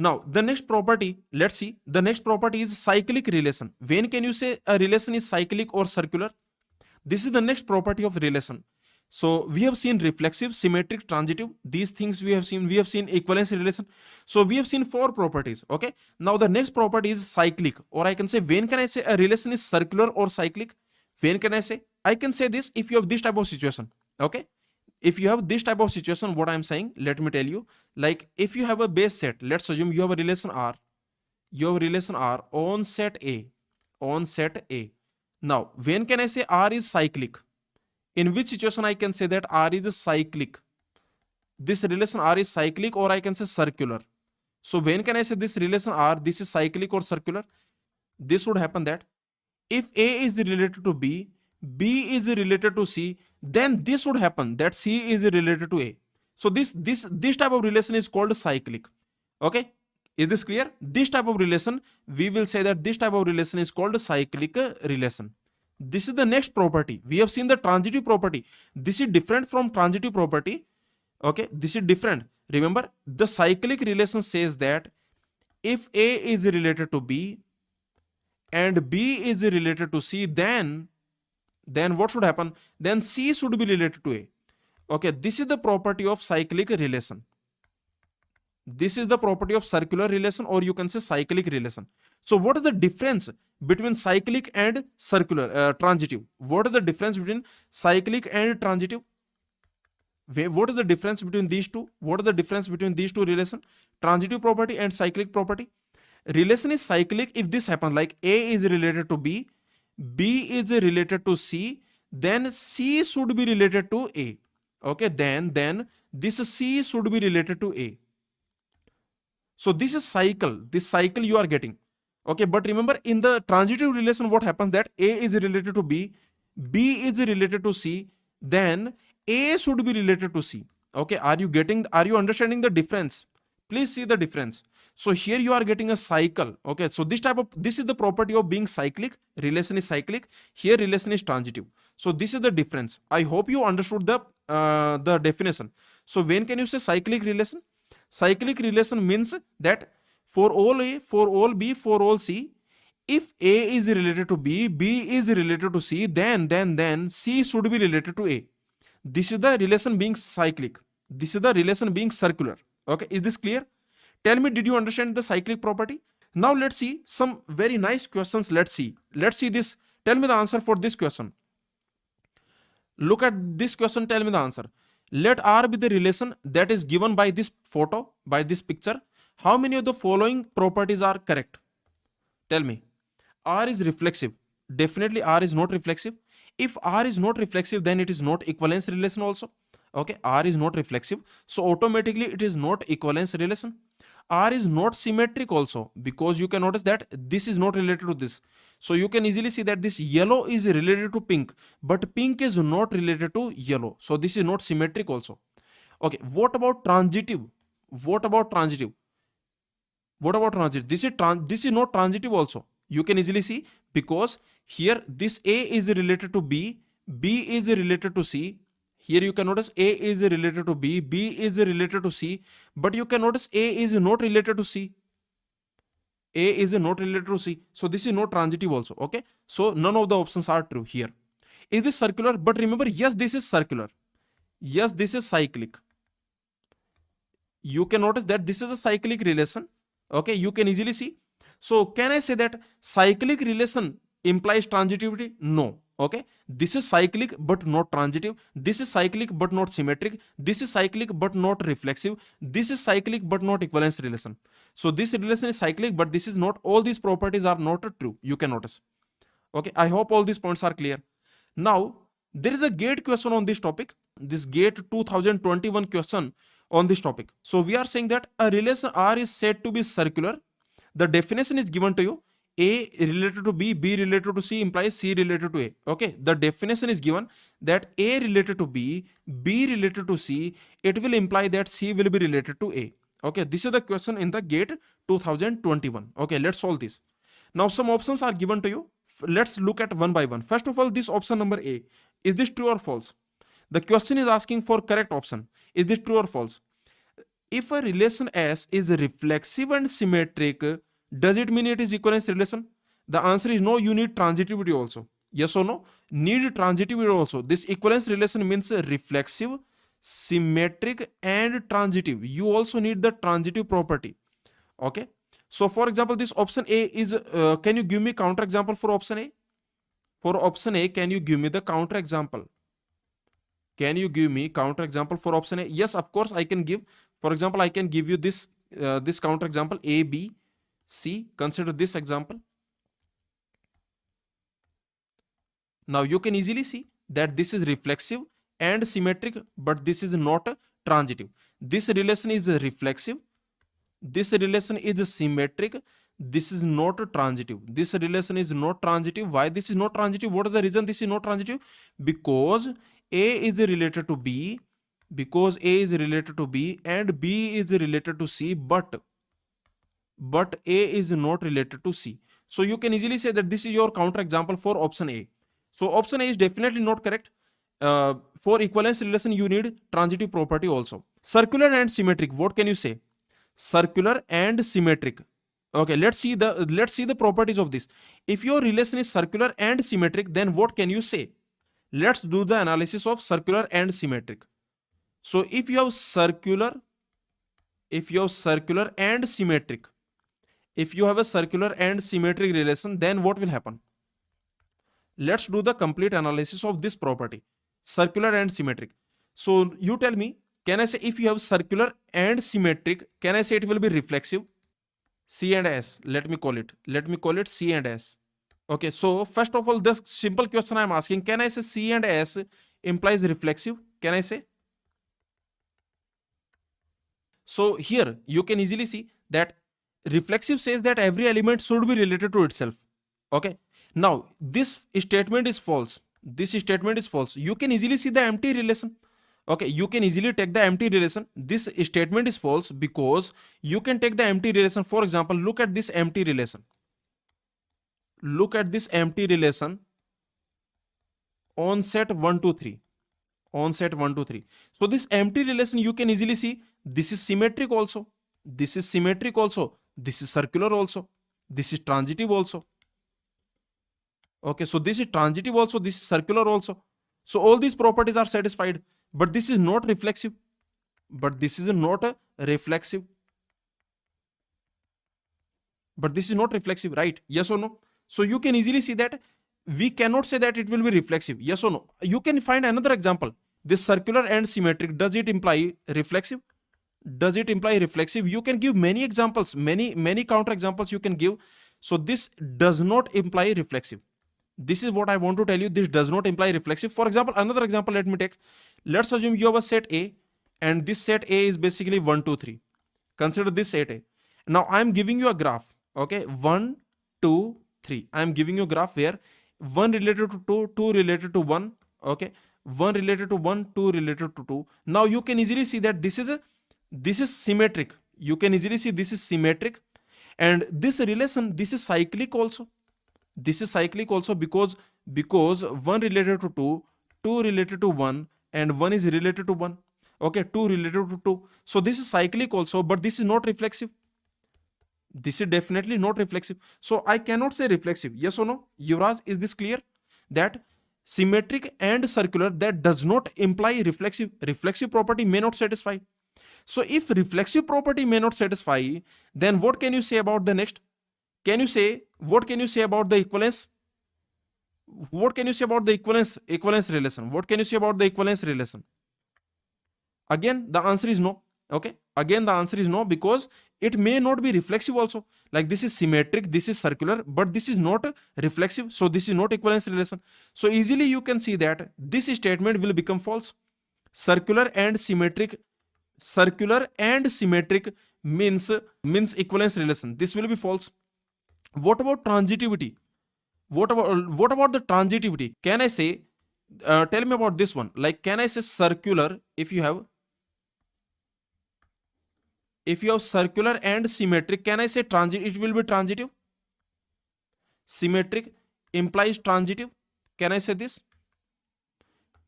Now the next property, let's see, the next property is cyclic relation. When can you say a relation is cyclic or circular? This is the next property of relation. So we have seen reflexive, symmetric, transitive. These things we have seen. We have seen equivalence relation. So we have seen 4 properties. Okay. Now the next property is cyclic, or I can say, when can I say a relation is circular or cyclic? When can I say? I can say this if you have this type of situation. Okay. If you have this type of situation, what I'm saying, let me tell you. Like if you have a base set, let's assume you have a relation R. You have a relation R on set A. On set A. Now, when can I say R is cyclic? In which situation I can say that R is cyclic? This relation R is cyclic, or I can say circular. So when can I say this relation R, this is cyclic or circular? This would happen that if A is related to B, B is related to C, then this would happen that C is related to A. So this type of relation is called cyclic. Okay. Is this clear? This type of relation, we will say that this type of relation is called cyclic relation. This is the next property. We have seen the transitive property. This is different from transitive property. Okay, this is different. Remember, the cyclic relation says that if A is related to B and B is related to C, then what should happen? Then C should be related to A. Okay, this is the property of cyclic relation. This is the property of circular relation, or you can say cyclic relation. So what is the difference between cyclic and circular, transitive? What is the difference between cyclic and transitive? What is the difference between these two? What is the difference between these two relations? Transitive property and cyclic property. Relation is cyclic if this happens, like A is related to B, B is related to C, then C should be related to A. Okay, then this C should be related to A. So this is cycle. This cycle you are getting. Okay, but remember, in the transitive relation, what happens that A is related to B, B is related to C, then A should be related to C. Okay, are you understanding the difference? Please see the difference. So here you are getting a cycle. Okay, so this is the property of being cyclic. Relation is cyclic. Here relation is transitive. So this is the difference. I hope you understood the definition. So when can you say cyclic relation? Cyclic relation means that for all A, for all B, for all C, if A is related to B, B is related to C, then C should be related to A. This is the relation being cyclic. This is the relation being circular. Okay, is this clear? Tell me, did you understand the cyclic property? Now let's see some very nice questions. Let's see this. Tell me the answer for this question. Look at this question, tell me the answer. Let R be the relation that is given by this photo, by this picture. How many of the following properties are correct? Tell me. R is reflexive. Definitely R is not reflexive. If R is not reflexive, then it is not equivalence relation also. Okay, R is not reflexive, so automatically it is not equivalence relation. R is not symmetric also, because you can notice that this is not related to this. So you can easily see that this yellow is related to pink, but pink is not related to yellow. So this is not symmetric also. Okay, what about transitive? What about transitive? What about transitive? This is not transitive also. You can easily see, because here this A is related to B, B is related to C. Here you can notice A is related to B, B is related to C, but you can notice A is not related to C. A is not related to C. So this is not transitive also. Okay. So none of the options are true here. Is this circular? But remember, yes, this is circular. Yes, this is cyclic. You can notice that this is a cyclic relation. Okay. You can easily see. So can I say that cyclic relation implies transitivity? No. Okay, this is cyclic but not transitive. This is cyclic but not symmetric. This is cyclic but not reflexive. This is cyclic but not equivalence relation. So this relation is cyclic, but this is not. All these properties are not true. You can notice. Okay, I hope all these points are clear. Now there is a GATE question on this topic. This GATE 2021 question on this topic. So we are saying that a relation R is said to be circular. The definition is given to you. A related to B, B related to C implies C related to A. Okay, the definition is given that A related to B, B related to C, it will imply that C will be related to A. Okay, this is the question in the GATE 2021. Okay, let's solve this. Now some options are given to you. Let's look at one by one. First of all, this option number A. Is this true or false? The question is asking for correct option. Is this true or false? if a relation S is reflexive and symmetric, does it mean it is equivalence relation? The answer is no, you need transitivity also. Yes or no? Need transitivity also. This equivalence relation means reflexive, symmetric and transitive. You also need the transitive property. Okay. So for example, this option A is, can you give me counter example for option A? For option A, can you give me the counter example? Can you give me counter example for option A? Yes, of course I can give. For example, I can give you this this counter example A, B, C. Consider this example. Now you can easily see that this is reflexive and symmetric, but this is not transitive. This relation is reflexive. This relation is symmetric. This is not transitive. This relation is not transitive. Why this is not transitive? What is the reason this is not transitive? Because A is related to B, because A is related to B and B is related to C, but A is not related to C. So you can easily say that this is your counter example for option A. So option A is definitely not correct. For equivalence relation, you need transitive property also. Circular and symmetric, what can you say? Circular and symmetric. Okay, let's see the properties of this. If your relation is circular and symmetric, then what can you say? Let's do the analysis of circular and symmetric. So if you have circular and symmetric, if you have a circular and symmetric relation, then what will happen? Let's do the complete analysis of this property, circular and symmetric. So you tell me, can I say if you have circular and symmetric, can I say it will be reflexive? C and S, let me call it C and S. Okay, so first of all, this simple question I am asking, can I say C and S implies reflexive? Can I say? So here you can easily see that reflexive says that every element should be related to itself. Okay, now this statement is false. This statement is false. You can easily see the empty relation. Okay, you can easily take the empty relation. This statement is false because you can take the empty relation. For example, look at this empty relation. Look at this empty relation on set 1, 2, 3. On set 1, 2, 3. So this empty relation, you can easily see this is symmetric also. This is symmetric also. This is circular also. This is transitive also. Okay, so this is transitive also. This is circular also. So all these properties are satisfied. But this is not reflexive. But this is not a reflexive. But this is not reflexive, right? Yes or no? So you can easily see that we cannot say that it will be reflexive. Yes or no? You can find another example. This circular and symmetric, does it imply reflexive? Does it imply reflexive? You can give many examples, many counter examples you can give. So this does not imply reflexive. This is what I want to tell you. This does not imply reflexive. For example, another example let me take. Let's assume you have a set A and this set A is basically 1, 2, 3. Consider this set A. Now I am giving you a graph. Okay, 1, 2, 3. I am giving you a graph where 1 related to 2, 2 related to 1. Okay, 1 related to 1, 2 related to 2. Now you can easily see that this is symmetric. You can easily see this is symmetric, and this relation, this is cyclic also. This is cyclic also because 1 related to 2, 2 related to 1, and 1 is related to 1. Okay, 2 related to 2. So this is cyclic also, but this is not reflexive. This is definitely not reflexive. So I cannot say reflexive. Yes or no? Yuvraj, is this clear? That symmetric and circular, that does not imply reflexive. Reflexive property may not satisfy. So if reflexive property may not satisfy, then what can you say about the next? What can you say about the equivalence? What can you say about the equivalence relation? What can you say about the equivalence relation? Again, the answer is no. Okay. Again, the answer is no, because it may not be reflexive also. Like this is symmetric, this is circular, but this is not reflexive. So this is not equivalence relation. So easily you can see that this statement will become false. Circular and symmetric means equivalence relation. This will be false. What about transitivity? What about the transitivity? Can I say, tell me about this one. Like, can I say circular if you have circular and symmetric, can I say it will be transitive? Symmetric implies transitive. Can I say this?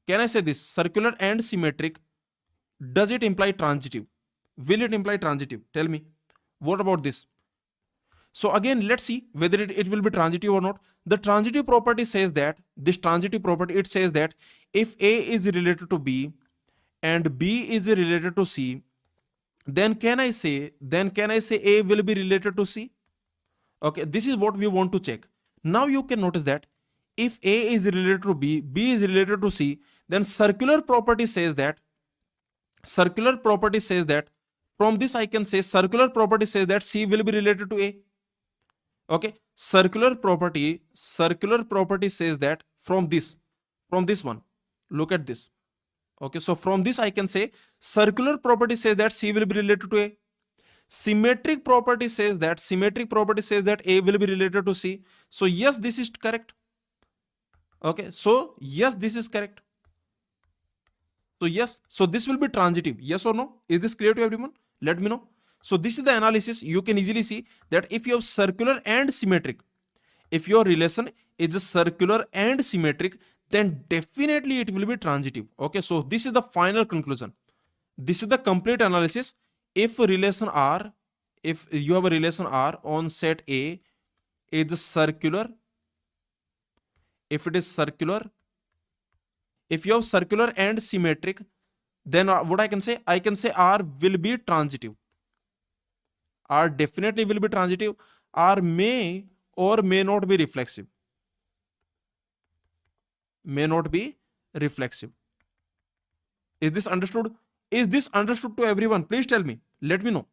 Can I say this? Circular and symmetric, does it imply transitive? Will it imply transitive? Tell me. What about this? So again, let's see whether it will be transitive or not. The transitive property says that, this transitive property, it says that if A is related to B and B is related to C, then can I say A will be related to C? Okay, this is what we want to check. Now you can notice that if A is related to B, B is related to C, then circular property says that from this I can say circular property says that C will be related to A. Okay, circular property says that from this one, look at this. Okay, so from this I can say circular property says that C will be related to A. Symmetric property says that A will be related to C. So yes, this is correct. Okay, so yes, this is correct. So yes, so this will be transitive. Yes or no? Is this clear to everyone? Let me know. So this is the analysis. You can easily see that if you have circular and symmetric, if your relation is circular and symmetric, then definitely it will be transitive. Okay, so this is the final conclusion. This is the complete analysis. If relation R, if you have a relation R on set A is circular, if it is circular, if you have circular and symmetric, then what I can say? I can say R will be transitive. R definitely will be transitive. R may or may not be reflexive. May not be reflexive. Is this understood? Is this understood to everyone? Please tell me. Let me know.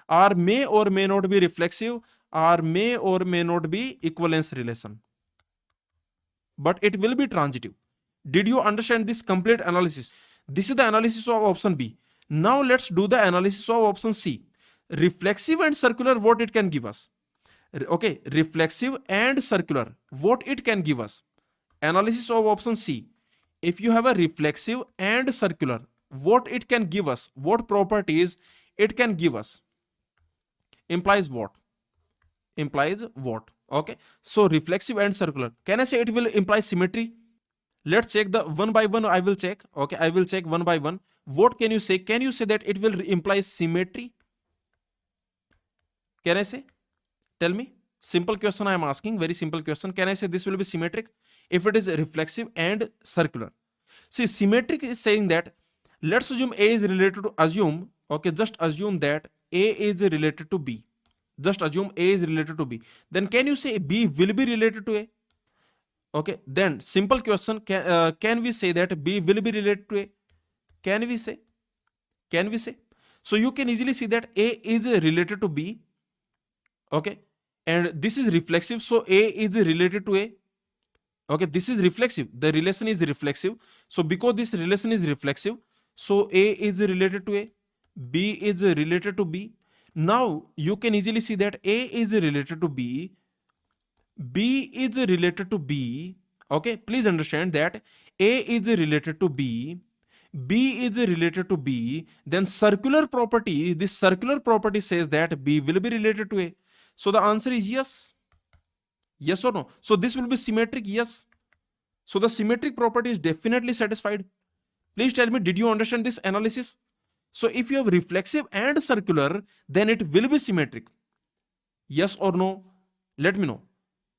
R may or may not be reflexive. R may or may not be equivalence relation. But it will be transitive. Did you understand this complete analysis? This is the analysis of option B. Now let's do the analysis of option C. Reflexive and circular, what it can give us? Okay, reflexive and circular, what it can give us? Analysis of option C. If you have a reflexive and circular, what it can give us? What properties it can give us? Implies what? Implies what? Okay, so reflexive and circular. Can I say it will imply symmetry? Let's check the one by one. I will check. Okay, I will check one by one. What can you say? Can you say that it will imply symmetry? Can I say? Tell me. Simple question I am asking. Very simple question. Can I say this will be symmetric if it is reflexive and circular? See, symmetric is saying that, let's assume A is related to, okay, just assume that A is related to B. Just assume A is related to B. Then can you say B will be related to A? Okay, then simple question, can we say that B will be related to A? Can we say? Can we say? So you can easily see that A is related to B. Okay, and this is reflexive, so A is related to A. Okay, this is reflexive. The relation is reflexive. So because this relation is reflexive, so A is related to A, B is related to B. Now you can easily see that A is related to B, B is related to B. Okay, please understand that A is related to B, B is related to B. Then circular property, this circular property says that B will be related to A. So the answer is yes. Yes or no? So this will be symmetric. Yes. So the symmetric property is definitely satisfied. Please tell me, did you understand this analysis? So if you have reflexive and circular, then it will be symmetric. Yes or no? Let me know.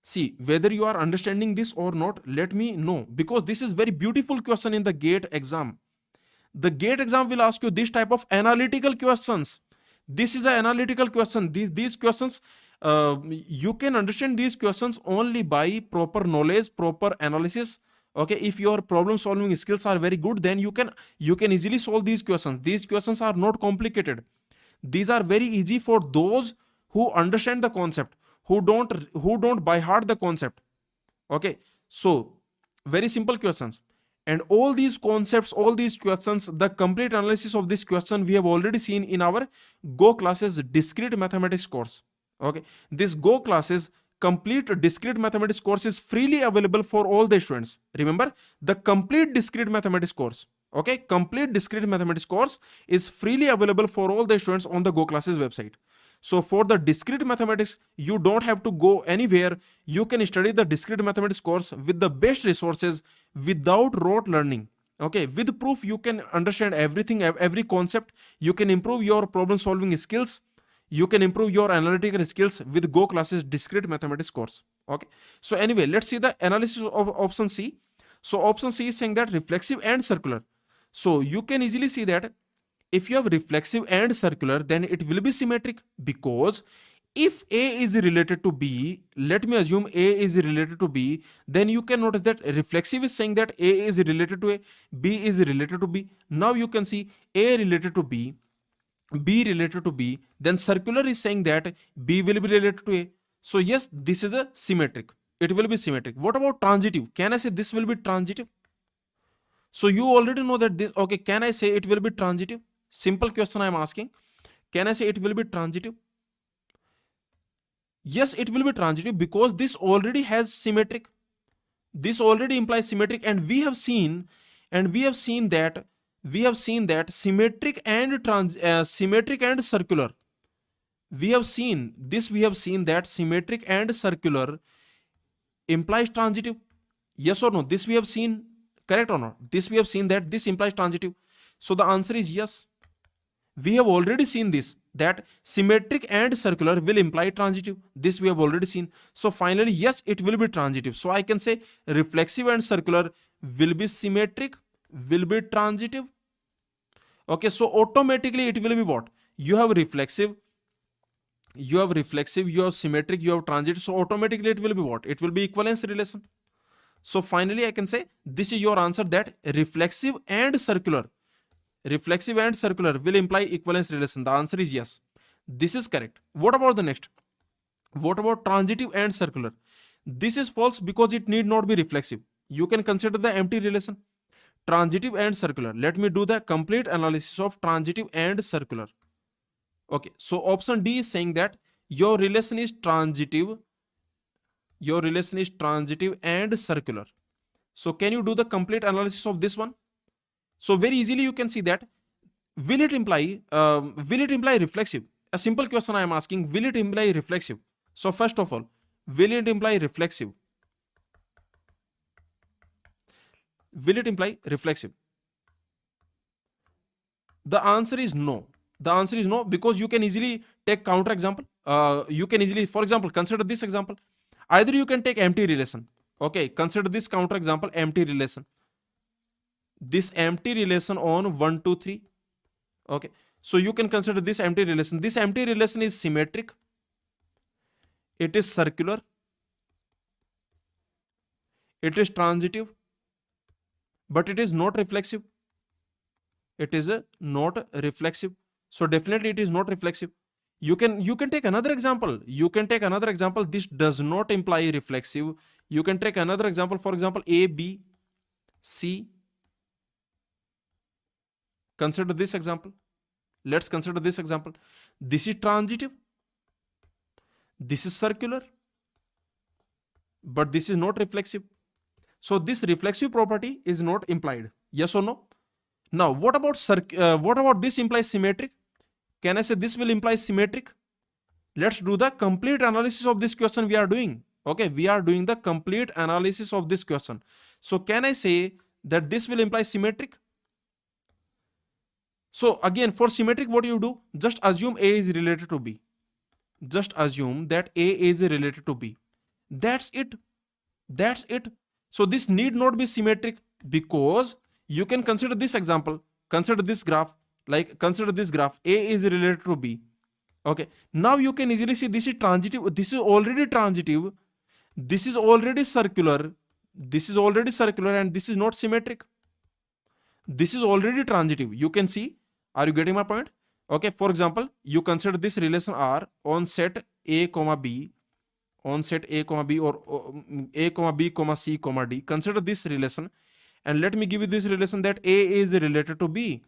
See, whether you are understanding this or not, let me know, because this is very beautiful question in the GATE exam. The GATE exam will ask you this type of analytical questions. This is an analytical question. These questions, you can understand these questions only by proper knowledge, proper analysis. Okay, if your problem solving skills are very good, then you can easily solve these questions. These questions are not complicated. These are very easy for those who understand the concept, who don't by heart the concept. Okay, so very simple questions. And all these concepts, all these questions, the complete analysis of this question we have already seen in our Go classes discrete mathematics course. Okay, this Go classes complete discrete mathematics course is freely available for all the students. Remember, the complete discrete mathematics course, okay, complete discrete mathematics course is freely available for all the students on the Go classes website. So for the discrete mathematics, you don't have to go anywhere. You can study the discrete mathematics course with the best resources without rote learning. Okay, with proof you can understand everything, every concept. You can improve your problem solving skills. You can improve your analytical skills with Go classes discrete mathematics course. Okay, so anyway, let's see the analysis of option C. So option C is saying that reflexive and circular. So you can easily see that if you have reflexive and circular, then it will be symmetric, because if A is related to B, let me assume A is related to B, then you can notice that reflexive is saying that A is related to A, B is related to B. Now you can see A related to B, B related to B, then circular is saying that B will be related to A. So yes, this is a symmetric. It will be symmetric. What about transitive? Can I say this will be transitive? So you already know that this, okay, can I say it will be transitive? Simple question I am asking. Can I say it will be transitive? Yes, it will be transitive because this already has symmetric. This already implies symmetric, and we have seen that symmetric and symmetric and circular. We have seen that symmetric and circular implies transitive. Yes or no? This we have seen, correct or not? This we have seen that this implies transitive. So the answer is yes. We have already seen this, that symmetric and circular will imply transitive. This we have already seen. So finally, yes, it will be transitive. So I can say reflexive and circular will be symmetric, will be transitive. Okay, so automatically it will be what? You have reflexive, you have symmetric, you have transitive. So automatically it will be what? It will be equivalence relation. So finally I can say this is your answer, that reflexive and circular will imply equivalence relation. The answer is yes. This is correct. What about the next? What about transitive and circular? This is false because it need not be reflexive. You can consider the empty relation. Transitive and circular. Let me do the complete analysis of transitive and circular. Okay, so option D is saying that your relation is transitive. Your relation is transitive and circular. So can you do the complete analysis of this one? So very easily you can see that will it imply reflexive? A simple question I am asking, will it imply reflexive? So first of all, will it imply reflexive? Will it imply reflexive? The answer is no. The answer is no, because you can easily take counter example. You can easily, for example, consider this example. Either you can take empty relation. Okay, consider this counter example, empty relation. This empty relation on 1, 2, 3. Okay, so you can consider this empty relation. This empty relation is symmetric. It is circular. It is transitive. But it is not reflexive. It is not reflexive. So definitely it is not reflexive. You can take another example. This does not imply reflexive. You can take another example. For example, A, B, C. Consider this example. Let's consider this example. This is transitive. This is circular. But this is not reflexive. So this reflexive property is not implied. Yes or no? Now, what about this implies symmetric? Can I say this will imply symmetric? Let's do the complete analysis of this question we are doing. Okay, we are doing the complete analysis of this question. So can I say that this will imply symmetric? So again, for symmetric, what you do? Just assume A is related to B. Just assume that A is related to B. That's it. That's it. So this need not be symmetric, because you can consider this example. Consider this graph. Like consider this graph. A is related to B. Okay. Now you can easily see this is transitive. This is already transitive. This is already circular. This is already circular, and this is not symmetric. This is already transitive. You can see. Are you getting my point? Okay. For example, you consider this relation R on set A, B. On set A, B, or A, B, C, D. Consider this relation, and let me give you this relation that A is related to B.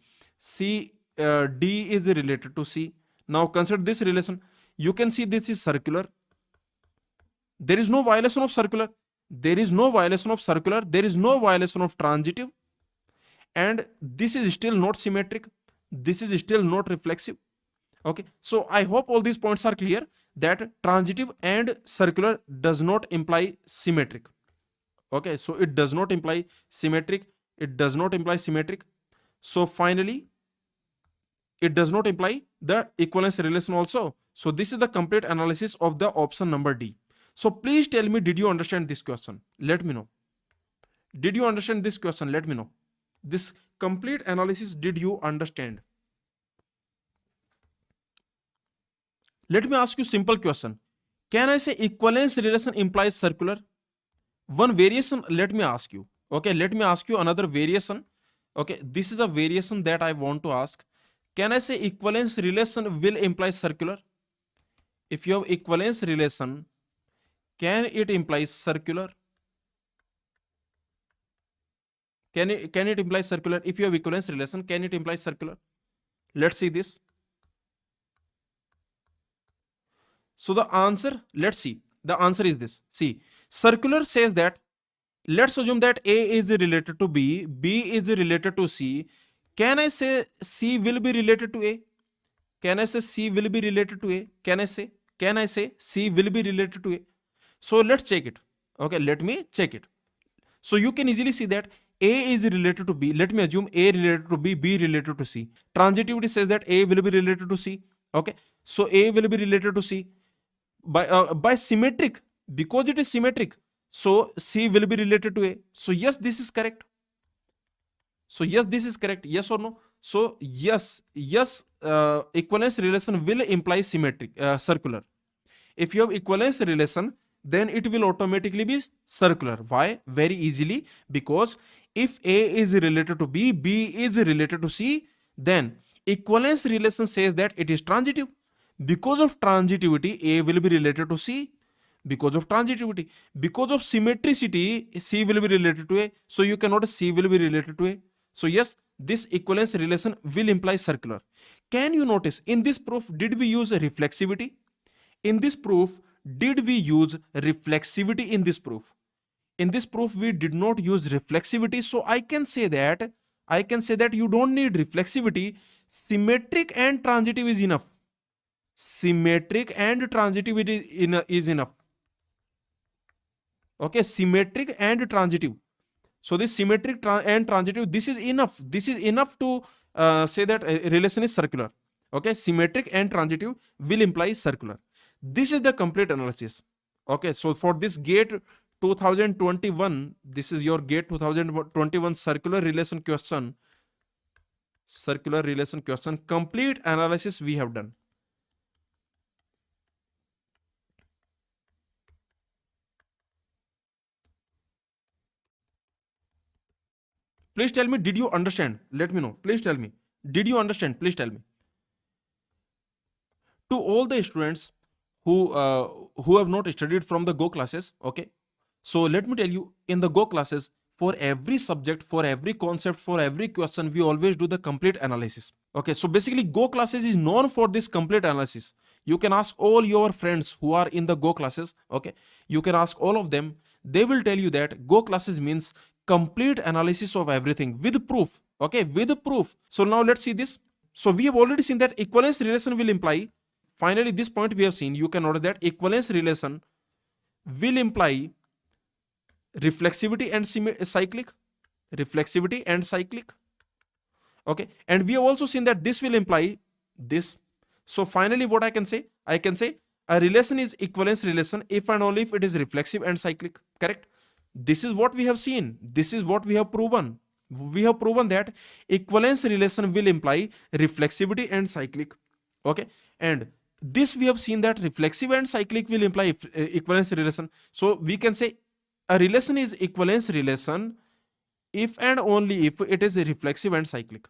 D is related to C. Now consider this relation. You can see this is circular. There is no violation of circular. There is no violation of circular. There is no violation of transitive. And this is still not symmetric. This is still not reflexive. Okay. So I hope all these points are clear, that transitive and circular does not imply symmetric. Okay. So it does not imply symmetric. it does not imply symmetric. So finally, it does not imply the equivalence relation also. So this is the complete analysis of the option number D. So please tell me, did you understand this question? Let me know. Did you understand this question? Let me know. This complete analysis, did you understand? Let me ask you simple question. Can I say equivalence relation implies circular? One variation, let me ask you. Okay, let me ask you another variation. Okay, this is a variation that I want to ask. Can I say equivalence relation will imply circular? If you have equivalence relation, can it imply circular? Can it imply circular? If you have equivalence relation, can it imply circular? Let's see this. So the answer, let's see. The answer is this. See, circular says that, let's assume that A is related to B, B is related to C. Can I say C will be related to A? Can I say C will be related to A? Can I say C will be related to A? So let's check it. Okay, let me check it. So you can easily see that A is related to B. Let me assume A related to B, B related to C. Transitivity says that A will be related to C. Okay, so A will be related to C. By symmetric, because it is symmetric, so C will be related to A. So yes, this is correct. So yes, this is correct. Yes or no? So yes, equivalence relation will imply symmetric, circular. If you have equivalence relation, then it will automatically be circular. Why? Very easily, because if A is related to B, B is related to C, then equivalence relation says that it is transitive. Because of transitivity, A will be related to C. Because of transitivity, because of symmetricity, C will be related to A. So you cannot C will be related to A. So yes, this equivalence relation will imply circular. Can you notice in this proof, did we use reflexivity? In this proof, did we use reflexivity in this proof? In this proof, we did not use reflexivity. So I can say that you don't need reflexivity. Symmetric and transitive is enough. Symmetric and transitivity is enough. Okay, symmetric and transitive. So this symmetric and transitive, this is enough. This is enough to say that a relation is circular. Okay, symmetric and transitive will imply circular. This is the complete analysis. Okay, so for this GATE 2021, this is your GATE 2021 circular relation question. Circular relation question, complete analysis we have done. Please tell me, did you understand? Let me know. Please tell me. Did you understand? Please tell me. To all the students who have not studied from the Go classes, okay? So let me tell you, in the Go classes, for every subject, for every concept, for every question, we always do the complete analysis. Okay, so basically Go classes is known for this complete analysis. You can ask all your friends who are in the Go classes, okay? You can ask all of them. They will tell you that Go classes means complete analysis of everything with proof, okay? With proof. So now let's see this. So we have already seen that equivalence relation will imply, finally this point we have seen, you can notice that equivalence relation will imply reflexivity and cyclic. Reflexivity and cyclic. Okay, and we have also seen that this will imply this. So finally what I can say a relation is equivalence relation if and only if it is reflexive and cyclic. Correct? This is what we have seen. This is what we have proven. We have proven that equivalence relation will imply reflexivity and cyclic. Okay, and this we have seen that reflexive and cyclic will imply equivalence relation. So we can say a relation is equivalence relation if and only if it is reflexive and cyclic.